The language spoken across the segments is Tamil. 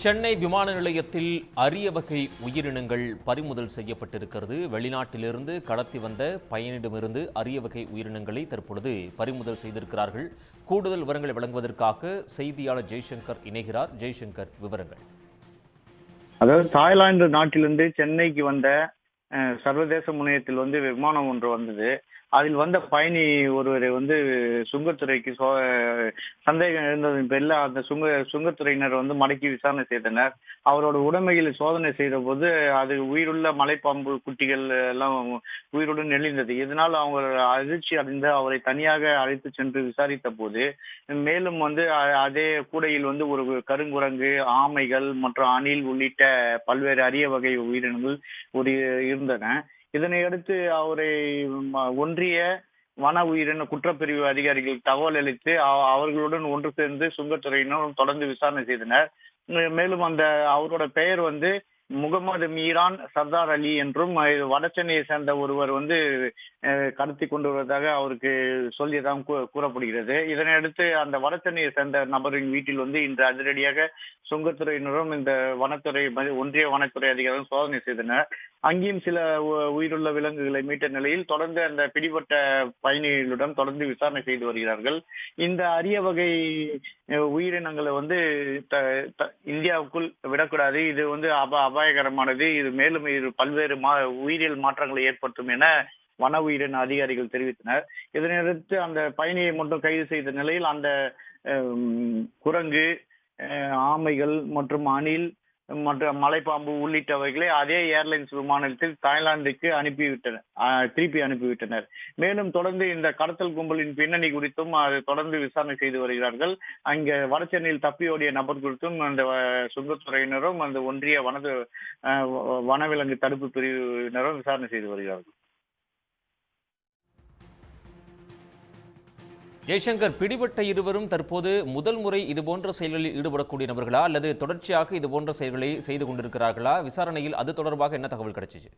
சென்னை விமான நிலையத்தில் அரிய வகை உயிரினங்கள் பறிமுதல் செய்யப்பட்டிருக்கிறது. வெளிநாட்டிலிருந்து கடத்தி வந்த பயணியிடமிருந்து அரிய வகை உயிரினங்களை தற்பொழுது பறிமுதல் செய்திருக்கிறார்கள். கூடுதல் விவரங்களை வழங்குவதற்காக செய்தியாளர் ஜெய்சங்கர் இணைகிறார். ஜெய்சங்கர், விவரங்கள். அதாவது தாய்லாந்து நாட்டிலிருந்து சென்னைக்கு வந்த சர்வதேச முனையத்தில் விமானம் ஒன்று வந்தது. அதில் வந்த பயணி ஒருவரை சுங்கத்துறைக்கு சந்தேகம் இருந்ததன் பேரில் அந்த சுங்கத்துறையினர் மடக்கி விசாரணை செய்தனர். அவரோட உடைமையில் சோதனை செய்த போது அது உயிருள்ள மலைப்பாம்பு குட்டிகள் எல்லாம் உயிருடன் நெளிந்தது. இதனால் அவங்க அதிர்ச்சி அடைந்து அவரை தனியாக அழைத்து சென்று விசாரித்த போது மேலும் அதே கூடையில் ஒரு கருங்குரங்கு, ஆமைகள் மற்றும் அணில் உள்ளிட்ட பல்வேறு அரிய வகை உயிரினங்கள் இருந்தன. இதனை அடுத்து அவரை ஒன்றிய வன உயிரின குற்றப்பிரிவு அதிகாரிகள் தகவல் அளித்து அவர்களுடன் ஒன்று சேர்ந்து சுங்கத்துறையினரும் தொடர்ந்து விசாரணை செய்தனர். மேலும் அவரோட பெயர் முகமது மீரான் சர்தார் அலி என்றும் வடசென்னையை சேர்ந்த ஒருவர் கடத்தி கொண்டு வருவதாக அவருக்கு சொல்லியதாக கூறப்படுகிறது. இதனை அடுத்து அந்த வடசென்னையை சேர்ந்த நபரின் வீட்டில் இன்று அதிரடியாக சுங்கத்துறையினரும் இந்த ஒன்றிய வனத்துறை அதிகாரிகளும் சோதனை செய்தனர். அங்கேயும் சில உயிருள்ள விலங்குகளை மீட்ட நிலையில் தொடர்ந்து அந்த பிடிபட்ட பயணிகளுடன் தொடர்ந்து விசாரணை செய்து வருகிறார்கள். இந்த அரிய வகை உயிரினங்களை இந்தியாவுக்குள் விடக்கூடாது, இது அபாயகரமானது, இது மேலும் இது பல்வேறு உயிரியல் மாற்றங்களை ஏற்படுத்தும் என வன உயிரின அதிகாரிகள் தெரிவித்தனர். இதனையடுத்து அந்த பயணியை மட்டும் கைது செய்த நிலையில் அந்த குரங்கு, ஆமைகள் மற்றும் அணில் மற்றும் மலைப்பாம்பு உள்ளிட்டவைகளை அதே ஏர்லைன்ஸ் விமானத்தில் தாய்லாந்துக்கு திருப்பி அனுப்பிவிட்டனர். மேலும் தொடர்ந்து இந்த கடத்தல் கும்பலின் பின்னணி குறித்தும் தொடர்ந்து விசாரணை செய்து வருகிறார்கள். அங்கே வடசென்னையில் தப்பியோடிய நபர் குறித்தும் அந்த சுங்கத்துறையினரும் அந்த ஒன்றிய வனவிலங்கு தடுப்பு பிரிவினரும் விசாரணை செய்து வருகிறார்கள். ஜெய்சங்கர், பிடிபட்ட இருவரும் தற்போது முதல் முறை இதுபோன்ற செயல்களில் ஈடுபடக்கூடிய நபர்களா அல்லது தொடர்ச்சியாக இதுபோன்ற செயல்களை செய்து கொண்டிருக்கிறார்களா? விசாரணையில் அது தொடர்பாக என்ன தகவல் கிடைச்சிச்சு?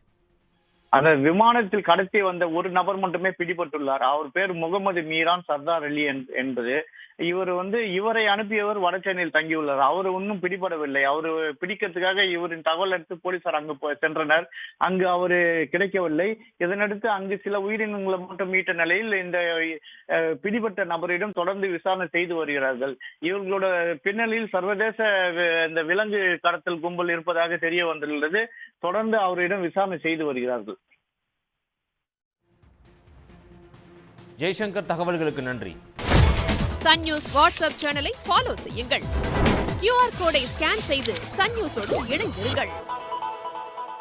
அந்த விமானத்தில் கடத்தி வந்த ஒரு நபர் மட்டுமே பிடிபட்டுள்ளார். அவர் பேர் முகமது மீரான் சர்தார் அலி என்பது. இவரை அனுப்பியவர் வடசென்னையில் தங்கியுள்ளார். அவர் இன்னும் பிடிபடவில்லை. அவரு பிடிக்கிறதுக்காக இவரின் தகவல் எடுத்து போலீசார் அங்கு சென்றனர். அங்கு அவரு கிடைக்கவில்லை. இதனடுத்து அங்கு சில உயிரினங்களை மட்டும் மீட்ட நிலையில் இந்த பிடிபட்ட நபரிடம் தொடர்ந்து விசாரணை செய்து வருகிறார்கள். இவர்களோட பின்னணியில் சர்வதேச இந்த விலங்கு கடத்தல் கும்பல் இருப்பதாக தெரிய வந்துள்ளது. தொடர்ந்து அவரிடம் விசாரணை செய்து வருகிறார்கள். ஜெய்சங்கர், தகவல்களுக்கு நன்றி. சன் நியூஸ் வாட்ஸ்அப் சேனலை ஃபாலோ செய்யுங்கள். QR கோடை ஸ்கேன் செய்து சன் நியூஸோடு இணைந்திருங்கள்.